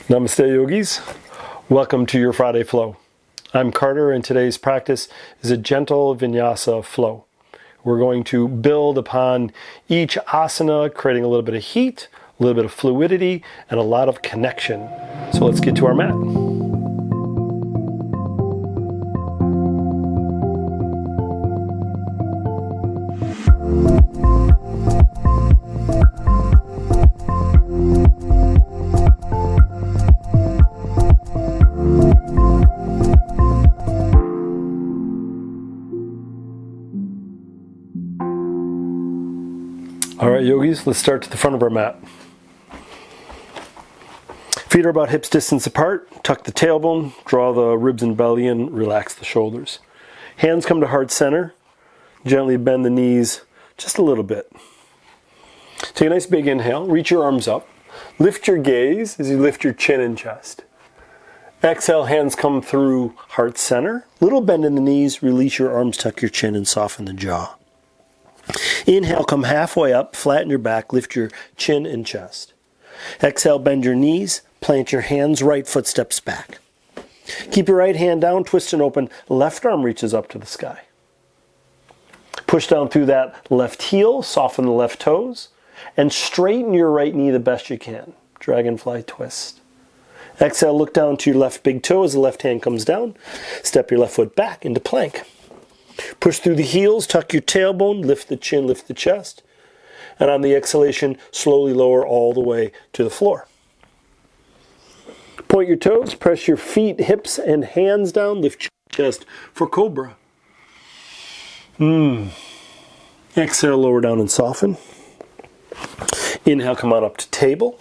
Namaste yogis, welcome to your Friday flow. I'm Carter and today's practice is a gentle vinyasa flow. We're going to build upon each asana, creating a little bit of heat, a little bit of fluidity, and a lot of connection. So let's get to our mat. All right, yogis, let's start to the front of our mat. Feet are about hips distance apart. Tuck the tailbone, draw the ribs and belly in, relax the shoulders. Hands come to heart center. Gently bend the knees just a little bit. Take a nice big inhale, reach your arms up. Lift your gaze as you lift your chin and chest. Exhale, hands come through heart center. Little bend in the knees, release your arms, tuck your chin and soften the jaw. Inhale, come halfway up, flatten your back, lift your chin and chest. Exhale, bend your knees, plant your hands, right foot steps back. Keep your right hand down, twist and open, left arm reaches up to the sky. Push down through that left heel, soften the left toes, and straighten your right knee the best you can. Dragonfly twist. Exhale, look down to your left big toe as the left hand comes down. Step your left foot back into plank. Push through the heels, tuck your tailbone, lift the chin, lift the chest. And on the exhalation, slowly lower all the way to the floor. Point your toes, press your feet, hips, and hands down. Lift your chest for cobra. Exhale, lower down and soften. Inhale, come on up to table.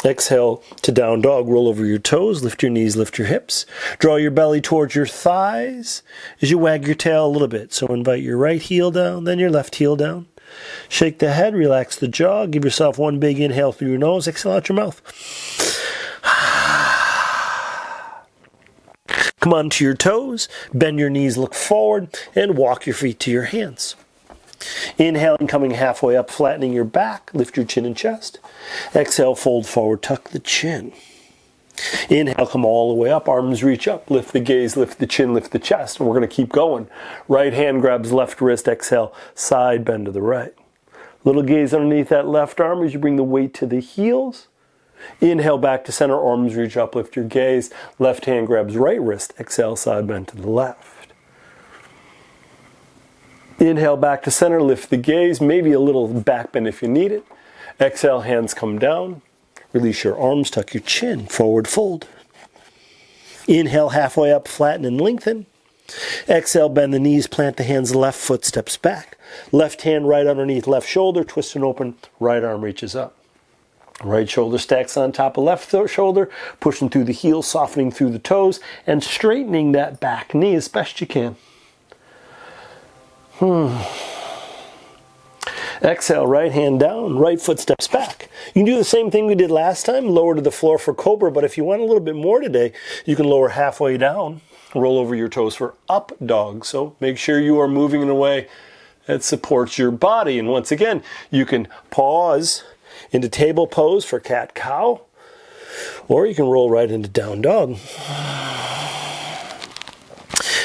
Exhale to down dog, roll over your toes, lift your knees, lift your hips. Draw your belly towards your thighs as you wag your tail a little bit. So invite your right heel down, then your left heel down. Shake the head, relax the jaw, give yourself one big inhale through your nose, exhale out your mouth. Come on to your toes, bend your knees, look forward, and walk your feet to your hands. Inhaling, coming halfway up, flattening your back, lift your chin and chest. Exhale, fold forward, tuck the chin. Inhale, come all the way up, arms reach up, lift the gaze, lift the chin, lift the chest, and we're going to keep going. Right hand grabs left wrist, exhale, side bend to the right. Little gaze underneath that left arm as you bring the weight to the heels. Inhale, back to center, arms reach up, lift your gaze, left hand grabs right wrist, exhale, side bend to the left. Inhale, back to center, lift the gaze, maybe a little back bend if you need it. Exhale, hands come down. Release your arms, tuck your chin, forward fold. Inhale, halfway up, flatten and lengthen. Exhale, bend the knees, plant the hands, left foot steps back. Left hand right underneath left shoulder, twist and open, right arm reaches up. Right shoulder stacks on top of left shoulder, pushing through the heels, softening through the toes, and straightening that back knee as best you can. Exhale, right hand down, right foot steps back. You can do the same thing we did last time, lower to the floor for cobra, but if you want a little bit more today, you can lower halfway down, roll over your toes for up dog. So make sure you are moving in a way that supports your body. And once again, you can pause into table pose for cat cow, or you can roll right into down dog.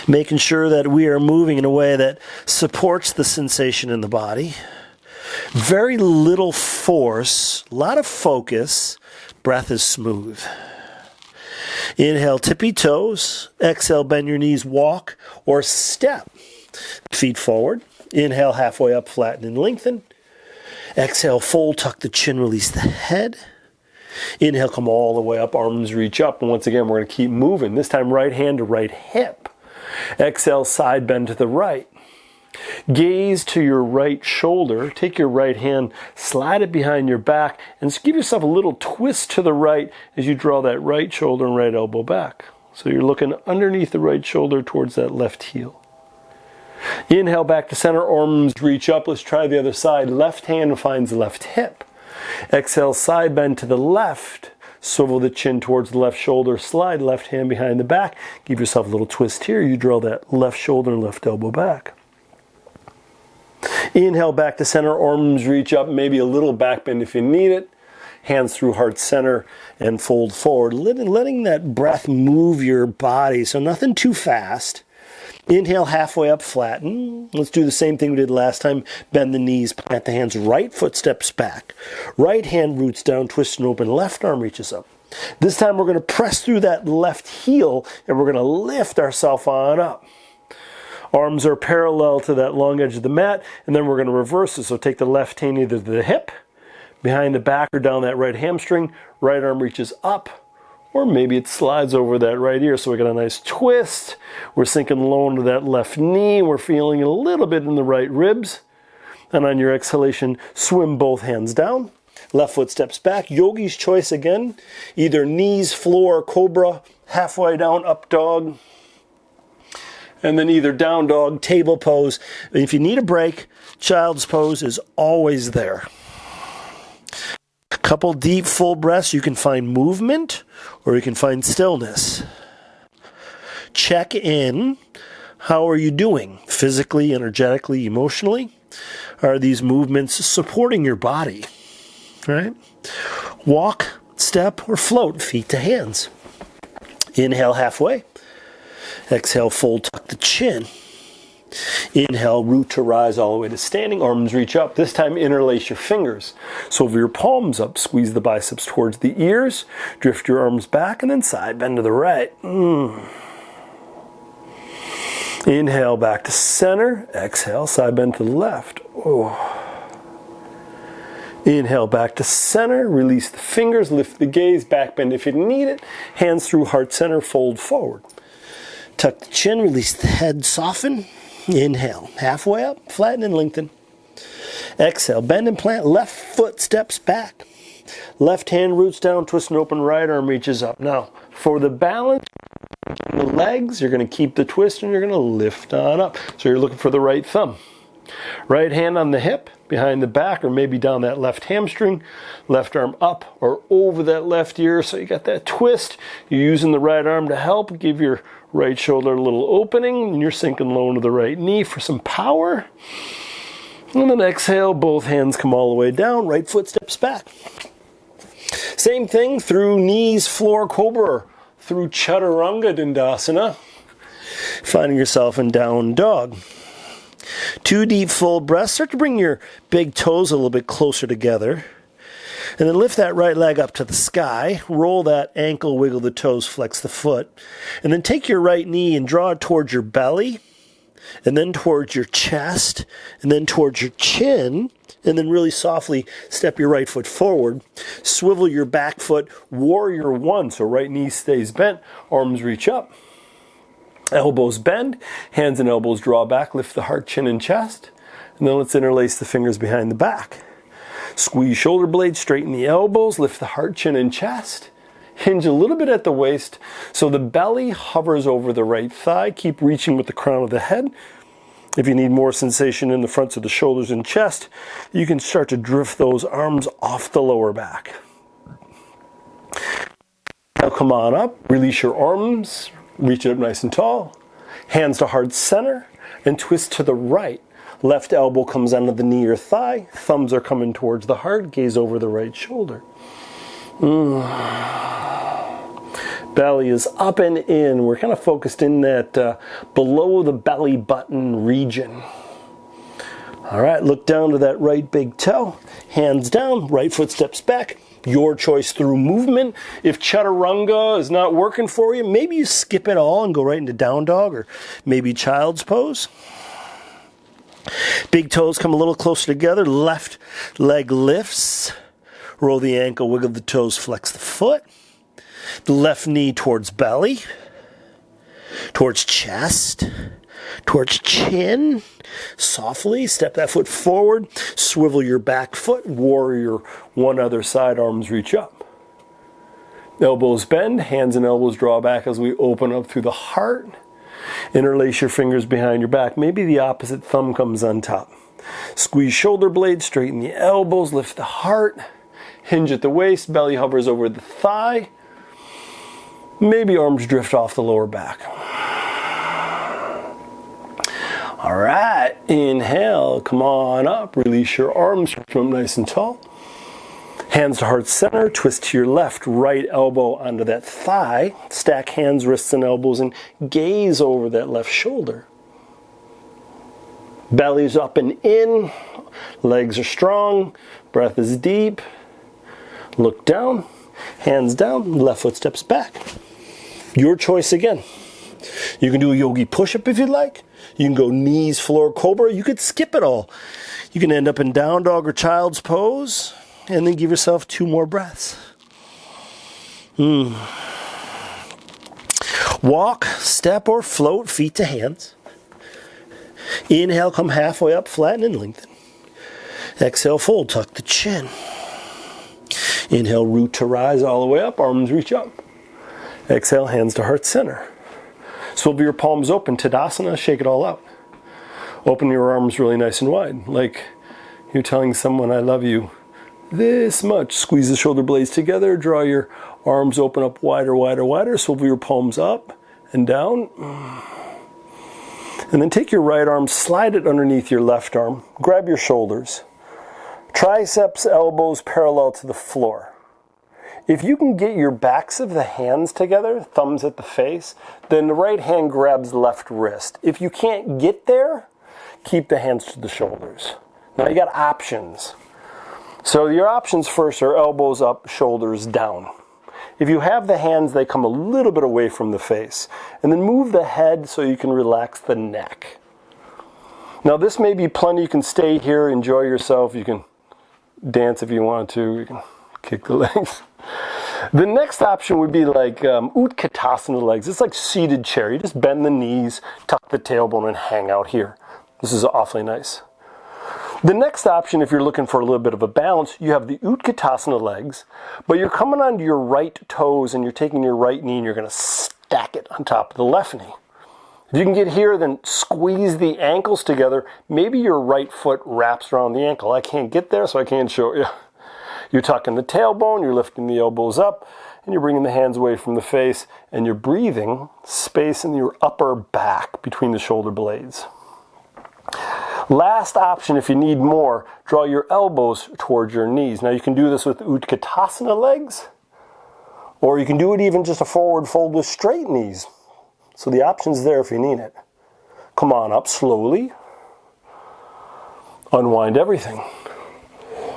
Making sure that we are moving in a way that supports the sensation in the body. Very little force, a lot of focus. Breath is smooth. Inhale, tippy toes. Exhale, bend your knees, walk or step. Feet forward. Inhale, halfway up, flatten and lengthen. Exhale, fold, tuck the chin, release the head. Inhale, come all the way up, arms reach up. And once again, we're going to keep moving. This time, right hand to right hip. Exhale, side bend to the right. Gaze to your right shoulder. Take your right hand, slide it behind your back, and just give yourself a little twist to the right as you draw that right shoulder and right elbow back. So you're looking underneath the right shoulder towards that left heel. Inhale, back to center, arms reach up. Let's try the other side. Left hand finds left hip. Exhale, side bend to the left. Swivel the chin towards the left shoulder, slide left hand behind the back. Give yourself a little twist here. You draw that left shoulder and left elbow back. Inhale back to center, arms reach up, maybe a little back bend if you need it. hands through heart center and fold forward, letting that breath move your body, so nothing too fast. Inhale, halfway up, flatten. Let's do the same thing we did last time. Bend the knees, plant the hands, right foot steps back. Right hand roots down, twist and open, left arm reaches up. This time we're going to press through that left heel and we're going to lift ourselves on up. Arms are parallel to that long edge of the mat, and then we're going to reverse it. So take the left hand either to the hip, behind the back, or down that right hamstring. Right arm reaches up, or maybe it slides over that right ear. So we got a nice twist. We're sinking low into that left knee. We're feeling a little bit in the right ribs. And on your exhalation, swim both hands down. Left foot steps back. Yogi's choice again. Either knees, floor, cobra, halfway down, up dog. And then either down dog, table pose. If you need a break, child's pose is always there. A couple deep, full breaths. You can find movement or you can find stillness. Check in. How are you doing? Physically, energetically, emotionally? Are these movements supporting your body? Right? Walk, step, or float, feet to hands. Inhale halfway. Exhale, fold, tuck the chin. Inhale, root to rise all the way to standing. Arms reach up. This time, interlace your fingers. So over your palms up, squeeze the biceps towards the ears. Drift your arms back, and then side bend to the right. Inhale, back to center. Exhale, side bend to the left. Inhale, back to center. Release the fingers. Lift the gaze. Back bend if you need it. Hands through heart center. Fold forward. Tuck the chin, release the head, soften. Inhale, halfway up, flatten and lengthen. Exhale, bend and plant, left foot steps back. Left hand roots down, twist and open, right arm reaches up. Now, for the balance, the legs, you're going to keep the twist and you're going to lift on up. So you're looking for the right thumb. Right hand on the hip, behind the back, or maybe down that left hamstring. Left arm up or over that left ear. So you got that twist. You're using the right arm to help give your right shoulder a little opening, and you're sinking low into the right knee for some power. And then exhale, both hands come all the way down, right foot steps back. Same thing through knees, floor, cobra, through chaturanga dandasana. Finding yourself in down dog. 2 deep full breaths. Start to bring your big toes a little bit closer together. And then lift that right leg up to the sky. Roll that ankle, wiggle the toes, flex the foot. And then take your right knee and draw it towards your belly. And then towards your chest. And then towards your chin. And then really softly step your right foot forward. Swivel your back foot, warrior 1. So right knee stays bent. Arms reach up. Elbows bend. Hands and elbows draw back. Lift the heart, chin, and chest. And then let's interlace the fingers behind the back. Squeeze shoulder blades, straighten the elbows, lift the heart, chin, and chest. Hinge a little bit at the waist so the belly hovers over the right thigh. Keep reaching with the crown of the head. If you need more sensation in the fronts of the shoulders and chest, you can start to drift those arms off the lower back. Now come on up, release your arms, reach it up nice and tall. Hands to heart center and twist to the right. Left elbow comes onto the knee or thigh. Thumbs are coming towards the heart. Gaze over the right shoulder. Belly is up and in. We're kind of focused in that below the belly button region. All right, look down to that right big toe. Hands down, right foot steps back. Your choice through movement. If chaturanga is not working for you, maybe you skip it all and go right into down dog or maybe child's pose. Big toes come a little closer together. Left leg lifts. Roll the ankle, wiggle the toes, flex the foot. The left knee towards belly. Towards chest. Towards chin. Softly step that foot forward. Swivel your back foot. Warrior 1 other side. Arms reach up. Elbows bend. Hands and elbows draw back as we open up through the heart. Interlace your fingers behind your back. Maybe the opposite thumb comes on top. Squeeze shoulder blades, straighten the elbows, lift the heart. Hinge at the waist, belly hovers over the thigh. Maybe arms drift off the lower back. All right, inhale, come on up. Release your arms, come nice and tall. Hands to heart center, twist to your left, right elbow onto that thigh. Stack hands, wrists, and elbows and gaze over that left shoulder. Belly's up and in, legs are strong, breath is deep. Look down, hands down, left foot steps back. Your choice again. You can do a yogi push-up if you'd like. You can go knees, floor, cobra. You could skip it all. You can end up in down dog or child's pose. And then give yourself 2 more breaths. Walk, step, or float, feet to hands. Inhale, come halfway up, flatten and lengthen. Exhale, fold, tuck the chin. Inhale, root to rise all the way up, arms reach up. Exhale, hands to heart center. Swivel your palms open, Tadasana, shake it all out. Open your arms really nice and wide, like you're telling someone, I love you. This much. Squeeze the shoulder blades together. Draw your arms open up wider, wider, wider. Swivel your palms up and down. And then take your right arm, slide it underneath your left arm. Grab your shoulders. Triceps, elbows parallel to the floor. If you can get your backs of the hands together, thumbs at the face, then the right hand grabs the left wrist. If you can't get there, keep the hands to the shoulders. Now you got options. So your options first are elbows up, shoulders down. If you have the hands, they come a little bit away from the face. And then move the head so you can relax the neck. Now this may be plenty. You can stay here, enjoy yourself. You can dance if you want to. You can kick the legs. The next option would be like Utkatasana legs. It's like seated chair. You just bend the knees, tuck the tailbone, and hang out here. This is awfully nice. The next option, if you're looking for a little bit of a balance, you have the Utkatasana legs, but you're coming onto your right toes and you're taking your right knee and you're going to stack it on top of the left knee. If you can get here, then squeeze the ankles together. Maybe your right foot wraps around the ankle. I can't get there, so I can't show you. You're tucking the tailbone, you're lifting the elbows up, and you're bringing the hands away from the face, and you're breathing space in your upper back between the shoulder blades. Last option, if you need more, draw your elbows towards your knees. Now you can do this with Utkatasana legs, or you can do it even just a forward fold with straight knees. So the option's there if you need it. Come on up slowly. Unwind everything.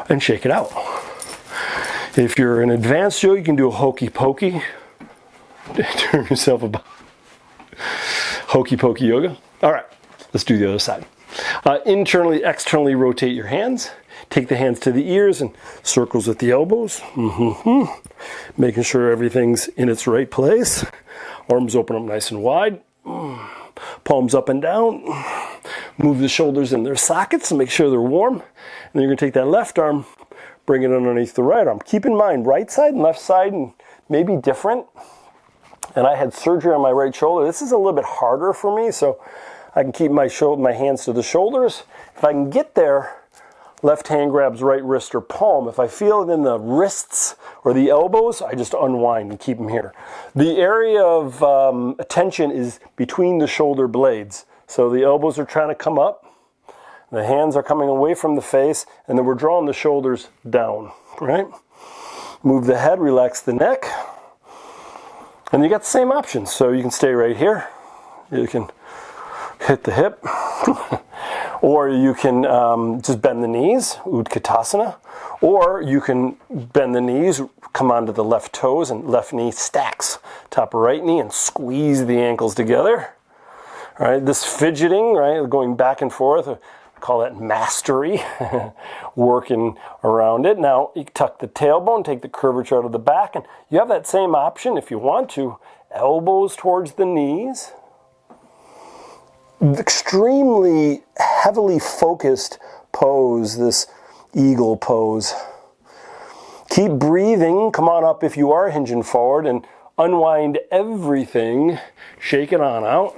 And shake it out. If you're an advanced yoga, you can do a hokey pokey. Turn yourself about. Hokey pokey yoga. All right, let's do the other side. Internally, externally rotate your hands. Take the hands to the ears and circles with the elbows. Making sure everything's in its right place. Arms open up nice and wide. Palms up and down. Move the shoulders in their sockets and make sure they're warm. And then you're going to take that left arm, bring it underneath the right arm. Keep in mind, right side and left side and maybe different. And I had surgery on my right shoulder. This is a little bit harder for me, so I can keep my hands to the shoulders. If I can get there, left hand grabs right wrist or palm. If I feel it in the wrists or the elbows, I just unwind and keep them here. The area of attention is between the shoulder blades. So the elbows are trying to come up, the hands are coming away from the face, and then we're drawing the shoulders down, right? Move the head, relax the neck. And you got the same options. So you can stay right here. You can hit the hip, or you can just bend the knees, Utkatasana, or you can bend the knees, come onto the left toes, and left knee stacks, top of right knee, and squeeze the ankles together. All right, this fidgeting, right, going back and forth, call that mastery, working around it. Now, you tuck the tailbone, take the curvature out of the back, and you have that same option if you want to, elbows towards the knees. Extremely heavily focused pose, this eagle pose. Keep breathing. Come on up if you are hinging forward and unwind everything. Shake it on out.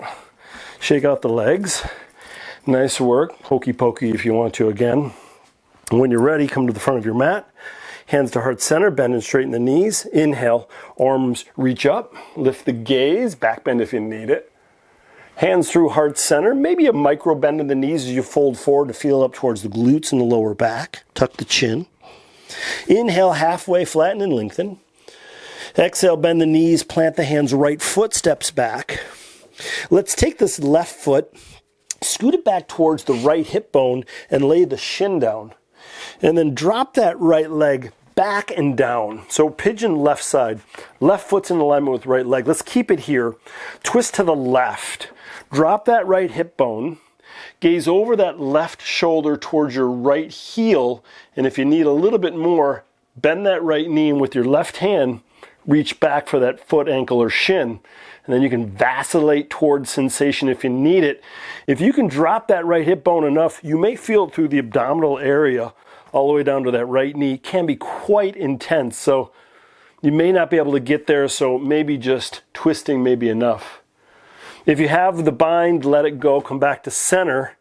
Shake out the legs. Nice work. Hokey pokey if you want to again. And when you're ready, come to the front of your mat. Hands to heart center, bend and straighten the knees. Inhale, arms reach up. Lift the gaze, back bend if you need it. Hands through heart center, maybe a micro bend in the knees as you fold forward to feel up towards the glutes and the lower back. Tuck the chin. Inhale, halfway, flatten and lengthen. Exhale, bend the knees, plant the hands, right foot steps back. Let's take this left foot, scoot it back towards the right hip bone and lay the shin down. And then drop that right leg back and down. So pigeon left side. Left foot's in alignment with right leg. Let's keep it here. Twist to the left. Drop that right hip bone. Gaze over that left shoulder towards your right heel. And if you need a little bit more, bend that right knee and with your left hand, reach back for that foot, ankle, or shin. And then you can vacillate towards sensation if you need it. If you can drop that right hip bone enough, you may feel it through the abdominal area all the way down to that right knee. It can be quite intense, so you may not be able to get there, so maybe just twisting may be enough. If you have the bind, let it go, come back to center,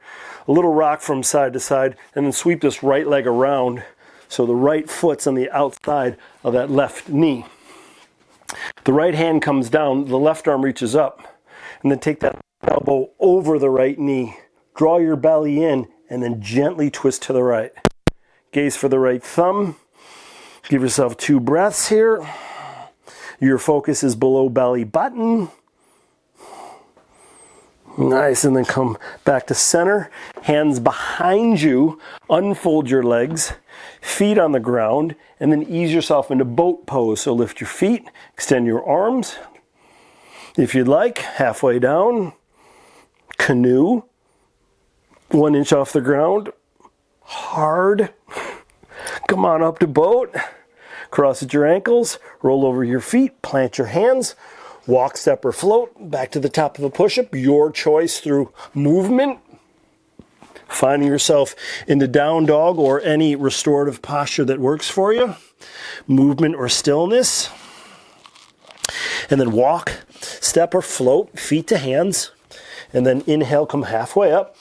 a little rock from side to side, and then sweep this right leg around so the right foot's on the outside of that left knee. The right hand comes down, the left arm reaches up, and then take that elbow over the right knee. Draw your belly in, and then gently twist to the right. Gaze for the right thumb. Give yourself 2 breaths here. Your focus is below belly button. Nice, and then come back to center. Hands behind you. Unfold your legs. Feet on the ground. And then ease yourself into boat pose. So lift your feet. Extend your arms. If you'd like, halfway down. Canoe. 1 inch off the ground. Hard. Come on up to boat. Cross at your ankles. Roll over your feet. Plant your hands. Walk, step, or float. Back to the top of a push-up. Your choice through movement. Finding yourself into down dog or any restorative posture that works for you. Movement or stillness. And then walk, step, or float. Feet to hands. And then inhale, come halfway up.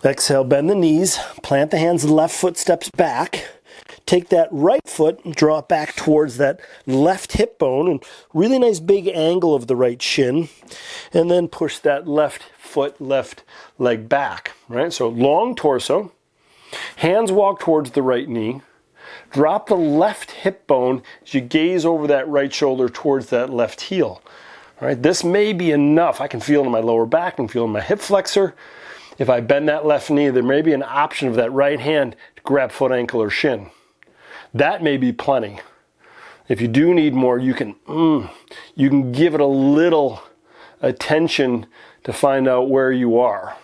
Exhale, bend the knees. Plant the hands, left foot steps back. Take that right foot and draw it back towards that left hip bone and really nice big angle of the right shin. And then push that left foot, left leg back, right? So long torso. Hands walk towards the right knee. Drop the left hip bone as you gaze over that right shoulder towards that left heel. All right, this may be enough. I can feel it in my lower back, I can feel it in my hip flexor. If I bend that left knee, there may be an option of that right hand to grab foot, ankle, or shin. That may be plenty. If you do need more, you can give it a little attention to find out where you are.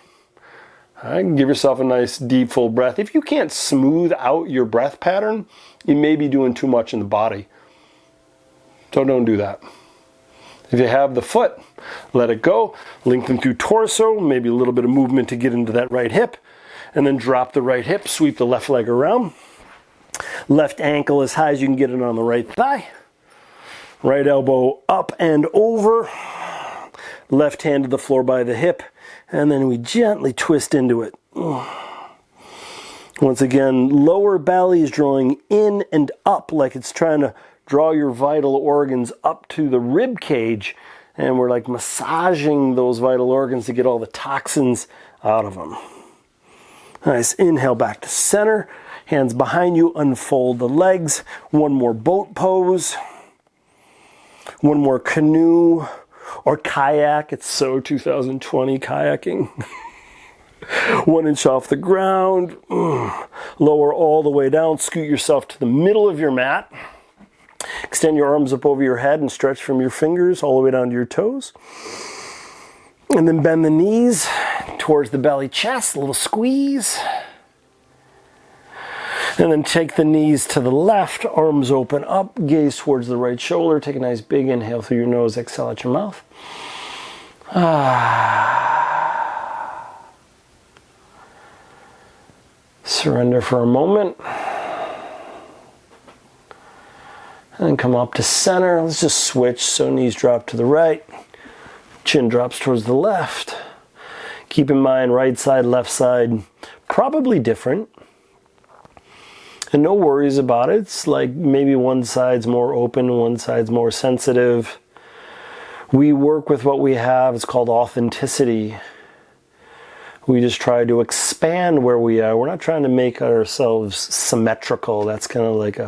All right, give yourself a nice deep full breath. If you can't smooth out your breath pattern, you may be doing too much in the body. So don't do that. If you have the foot, let it go. Lengthen through torso, maybe a little bit of movement to get into that right hip. And then drop the right hip, sweep the left leg around. Left ankle as high as you can get it on the right thigh. Right elbow up and over. Left hand to the floor by the hip. And then we gently twist into it. Once again, lower belly is drawing in and up like it's trying to draw your vital organs up to the rib cage, and we're like massaging those vital organs to get all the toxins out of them. Nice. Inhale back to center. Hands behind you. Unfold the legs. One more boat pose. One more canoe or kayak. It's so 2020 kayaking. 1 inch off the ground. Lower all the way down. Scoot yourself to the middle of your mat. Extend your arms up over your head and stretch from your fingers all the way down to your toes. And then bend the knees towards the belly chest, a little squeeze. And then take the knees to the left, arms open up, gaze towards the right shoulder. Take a nice big inhale through your nose, exhale out your mouth. Surrender for a moment. And then come up to center. Let's just switch so knees drop to the right. Chin drops towards the left. Keep in mind right side, left side, probably different. And no worries about it. It's like maybe one side's more open, one side's more sensitive. We work with what we have. It's called authenticity. We just try to expand where we are. We're not trying to make ourselves symmetrical. That's kind of like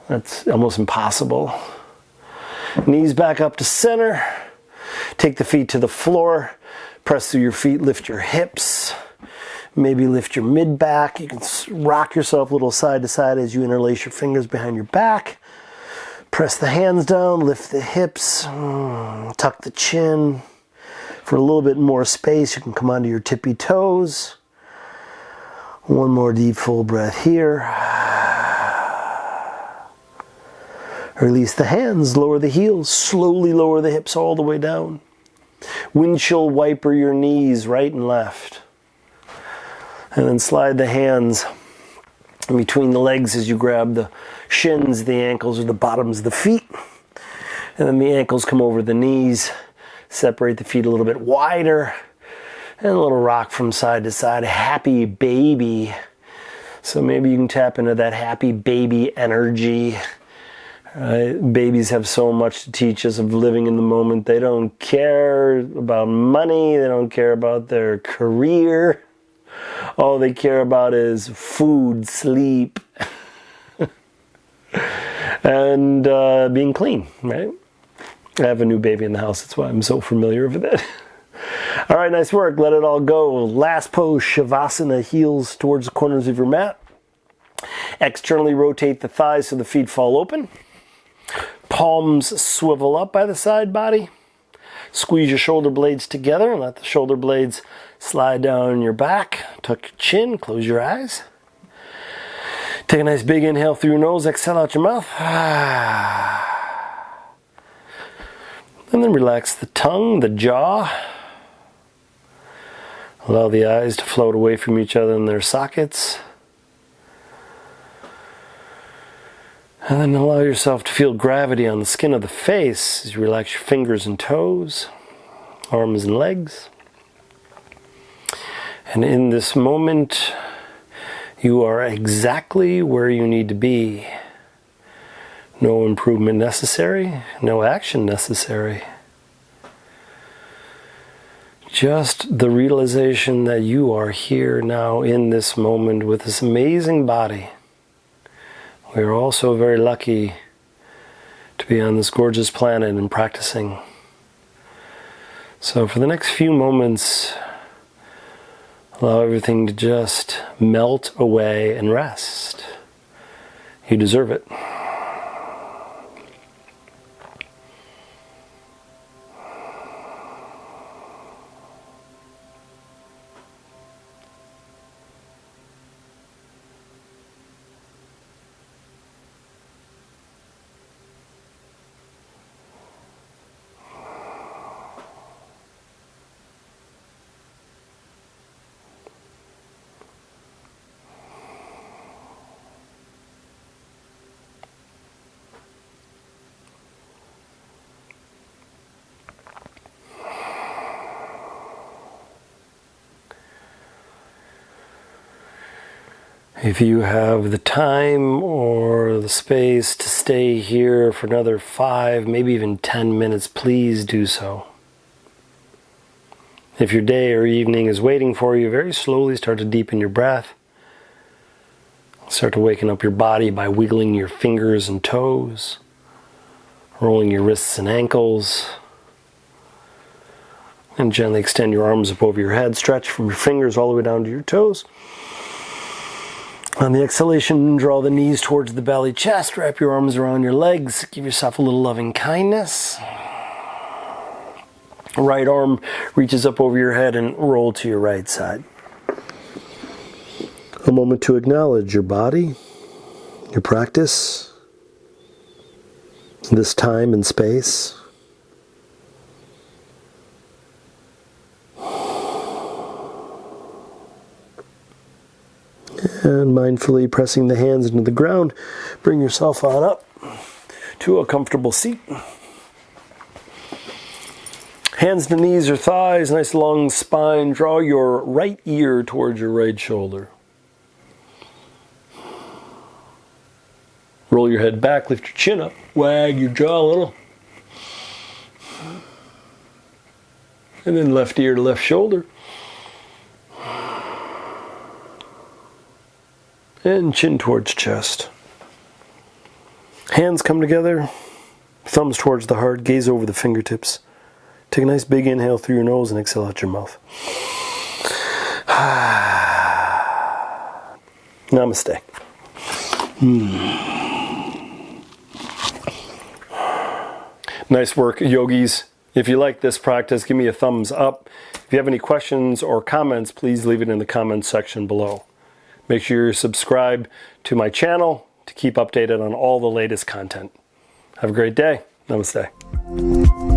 that's almost impossible. Knees back up to center. Take the feet to the floor. Press through your feet, lift your hips. Maybe lift your mid back. You can rock yourself a little side to side as you interlace your fingers behind your back. Press the hands down, lift the hips, tuck the chin. For a little bit more space, you can come onto your tippy toes. One more deep full breath here. Release the hands, lower the heels, slowly lower the hips all the way down. Windshield wiper your knees right and left. And then slide the hands in between the legs as you grab the shins, the ankles, or the bottoms of the feet. And then the ankles come over the knees. Separate the feet a little bit wider, and a little rock from side to side. Happy baby. So maybe you can tap into that happy baby energy. Babies have so much to teach us of living in the moment. They don't care about money. They don't care about their career. All they care about is food, sleep, and being clean, right? I have a new baby in the house. That's why I'm so familiar with it. All right, nice work. Let it all go. Last pose, Shavasana, heels towards the corners of your mat. Externally rotate the thighs so the feet fall open. Palms swivel up by the side body. Squeeze your shoulder blades together and let the shoulder blades slide down your back. Tuck your chin, close your eyes. Take a nice big inhale through your nose, exhale out your mouth. And then relax the tongue, the jaw. Allow the eyes to float away from each other in their sockets. And then allow yourself to feel gravity on the skin of the face as you relax your fingers and toes, arms and legs. And in this moment, you are exactly where you need to be. No improvement necessary, no action necessary. Just the realization that you are here now in this moment with this amazing body. We are all so very lucky to be on this gorgeous planet and practicing. So for the next few moments, allow everything to just melt away and rest. You deserve it. If you have the time or the space to stay here for another 5, maybe even 10 minutes, please do so. If your day or evening is waiting for you, very slowly start to deepen your breath. Start to waken up your body by wiggling your fingers and toes, rolling your wrists and ankles, and gently extend your arms up over your head. Stretch from your fingers all the way down to your toes. On the exhalation, draw the knees towards the belly, chest, wrap your arms around your legs, give yourself a little loving kindness. Right arm reaches up over your head and roll to your right side. A moment to acknowledge your body, your practice, this time and space. And mindfully pressing the hands into the ground, bring yourself on up to a comfortable seat. Hands to knees or thighs, nice long spine. Draw your right ear towards your right shoulder. Roll your head back, lift your chin up, wag your jaw a little. And then left ear to left shoulder. And chin towards chest. Hands come together, thumbs towards the heart, gaze over the fingertips. Take a nice big inhale through your nose and exhale out your mouth. Namaste. Nice work, yogis. If you like this practice, give me a thumbs up. If you have any questions or comments, please leave it in the comments section below. Make sure you subscribe to my channel to keep updated on all the latest content. Have a great day. Namaste.